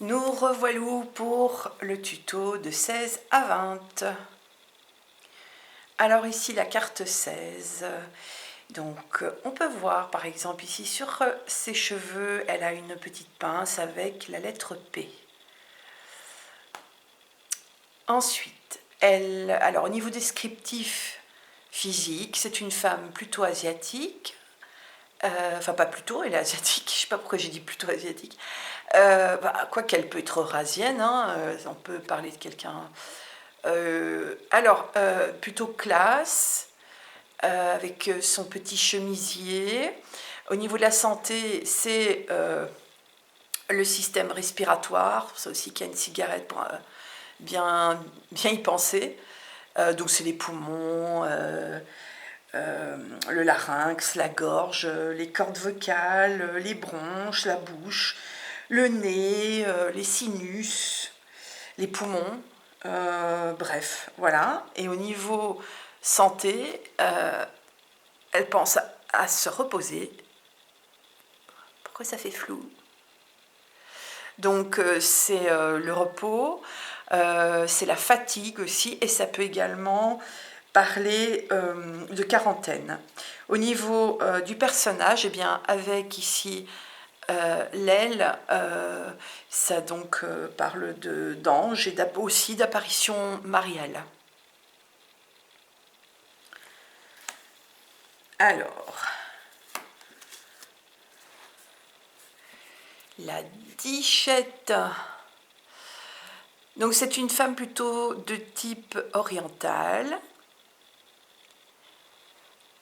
Nous revoilà pour le tuto de 16 à 20. Alors ici la carte 16. Donc on peut voir par exemple ici sur ses cheveux, elle a une petite pince avec la lettre P. Ensuite, alors au niveau descriptif physique, c'est une femme plutôt asiatique. Enfin pas plutôt, elle est asiatique, je ne sais pas pourquoi j'ai dit plutôt asiatique. Quoi qu'elle peut être eurasienne, hein, on peut parler de quelqu'un. Plutôt classe, avec son petit chemisier. Au niveau de la santé, c'est le système respiratoire, c'est aussi qu'il y a une cigarette pour bien y penser. Donc c'est les poumons, le larynx, la gorge, les cordes vocales, les bronches, la bouche, le nez, les sinus, les poumons, bref, voilà. Et au niveau santé, elle pense à se reposer. Pourquoi ça fait flou? Donc c'est le repos, c'est la fatigue aussi, et ça peut également parler de quarantaine. Au niveau du personnage, eh bien, avec ici l'aile, ça donc parle d'ange et aussi d'apparition mariale. Alors, la Dichette. Donc c'est une femme plutôt de type oriental.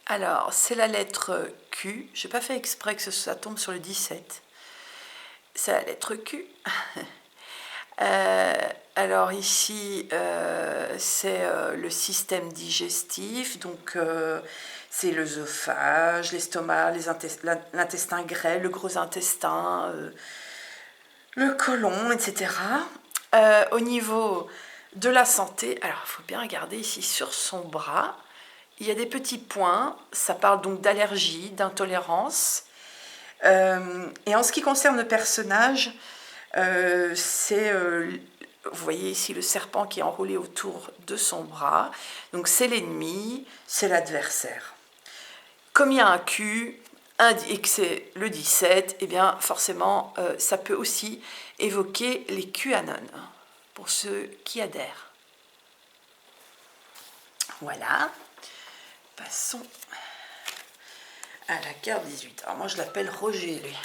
Alors, c'est la lettre Q. Je n'ai pas fait exprès que ça tombe sur le 17. C'est la lettre Q. Alors ici, c'est le système digestif. Donc, c'est l'œsophage, l'estomac, l'intestin grêle, le gros intestin, le côlon, etc. Au niveau de la santé, alors il faut bien regarder ici sur son bras. Il y a des petits points, ça parle donc d'allergie, d'intolérance. Et en ce qui concerne le personnage, c'est, vous voyez ici le serpent qui est enroulé autour de son bras. Donc c'est l'ennemi, c'est l'adversaire. Comme il y a un Q et que c'est le 17, eh bien forcément, ça peut aussi évoquer les QAnon, pour ceux qui adhèrent. Voilà. Passons à la carte 18. Alors moi je l'appelle Roger, lui.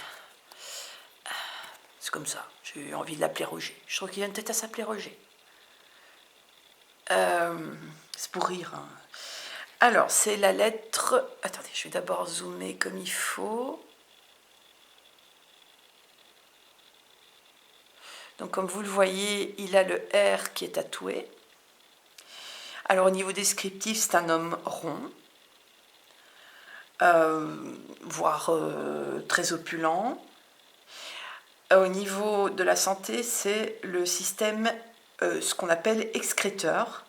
C'est comme ça, j'ai eu envie de l'appeler Roger. Je trouve qu'il vient peut-être à s'appeler Roger. C'est pour rire. Hein. Alors, c'est la lettre... Attendez, je vais d'abord zoomer comme il faut. Donc, comme vous le voyez, il a le R qui est tatoué. Alors, au niveau descriptif, c'est un homme rond. Voire très opulent. Au niveau de la santé, c'est le système, ce qu'on appelle excréteur.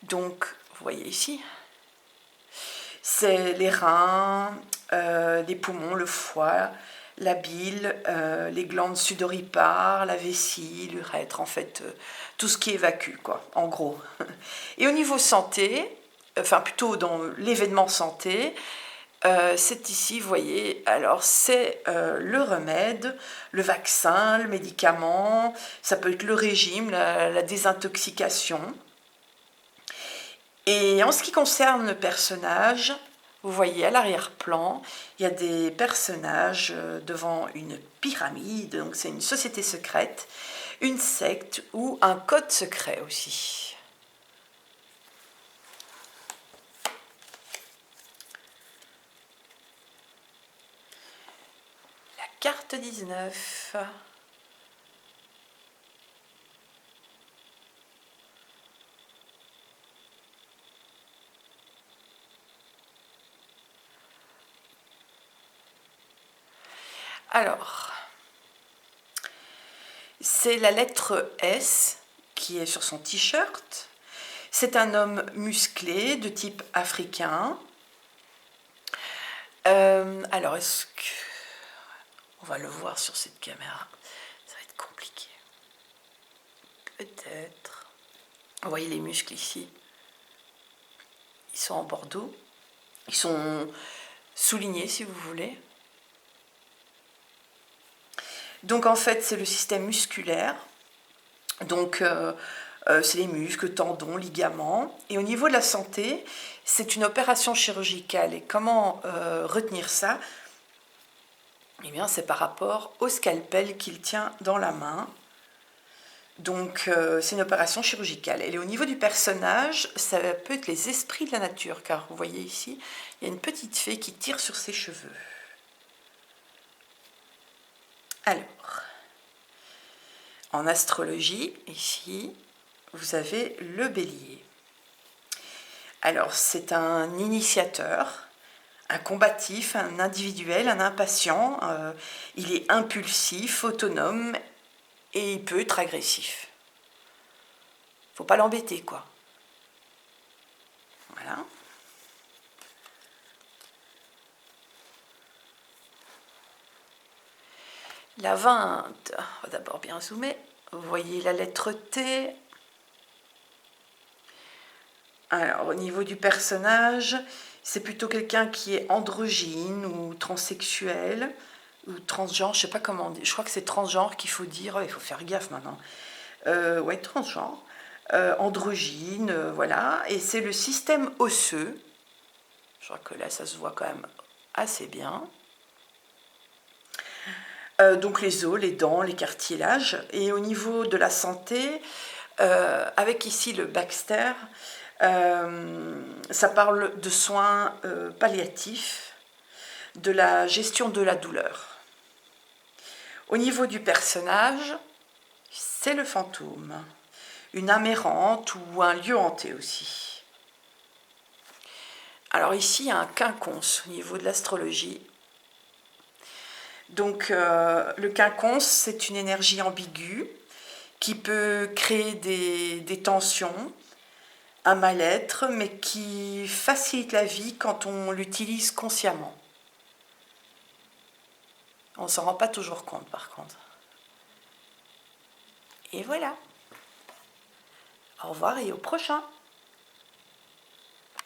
Donc, vous voyez ici, c'est les reins, les poumons, le foie, la bile, les glandes sudoripares, la vessie, l'urètre, en fait, tout ce qui évacue, quoi, en gros. Et au niveau santé, enfin plutôt dans l'événement santé, c'est ici, vous voyez, alors c'est le remède, le vaccin, le médicament, ça peut être le régime, la désintoxication. Et en ce qui concerne le personnage, vous voyez à l'arrière-plan, il y a des personnages devant une pyramide, donc c'est une société secrète, une secte ou un code secret aussi. Carte 19. Alors, c'est la lettre S qui est sur son t-shirt. C'est un homme musclé de type africain. Alors, est-ce que... On va le voir sur cette caméra. Ça va être compliqué. peut-être. Vous voyez les muscles ici. Ils sont en bordeaux. Ils sont soulignés, si vous voulez. Donc, en fait, c'est le système musculaire. Donc, c'est les muscles, tendons, ligaments. Et au niveau de la santé, c'est une opération chirurgicale. Et comment retenir ça? Eh bien, c'est par rapport au scalpel qu'il tient dans la main. Donc, c'est une opération chirurgicale. Et au niveau du personnage, ça peut être les esprits de la nature, car vous voyez ici, il y a une petite fée qui tire sur ses cheveux. Alors, en astrologie, ici, vous avez le bélier. Alors, c'est un initiateur, un combatif, un individuel, un impatient. Il est impulsif, autonome et il peut être agressif. Faut pas l'embêter, quoi. Voilà. La 20, on va d'abord bien zoomer. Vous voyez la lettre T. Alors, au niveau du personnage, c'est plutôt quelqu'un qui est androgyne ou transsexuel ou transgenre, je sais pas comment dire. Je crois que c'est transgenre qu'il faut dire. Il faut faire gaffe maintenant. Ouais, transgenre, androgyne, voilà. Et c'est le système osseux. Je crois que là, ça se voit quand même assez bien. Donc les os, les dents, les cartilages. Et au niveau de la santé, avec ici le Baxter, ça parle de soins palliatifs, de la gestion de la douleur. Au niveau du personnage, c'est le fantôme, une âme errante ou un lieu hanté aussi. Alors ici, il y a un quinconce au niveau de l'astrologie. Donc le quinconce, c'est une énergie ambiguë qui peut créer des tensions, un mal-être, mais qui facilite la vie quand on l'utilise consciemment. On ne s'en rend pas toujours compte, par contre. Et voilà. Au revoir et au prochain.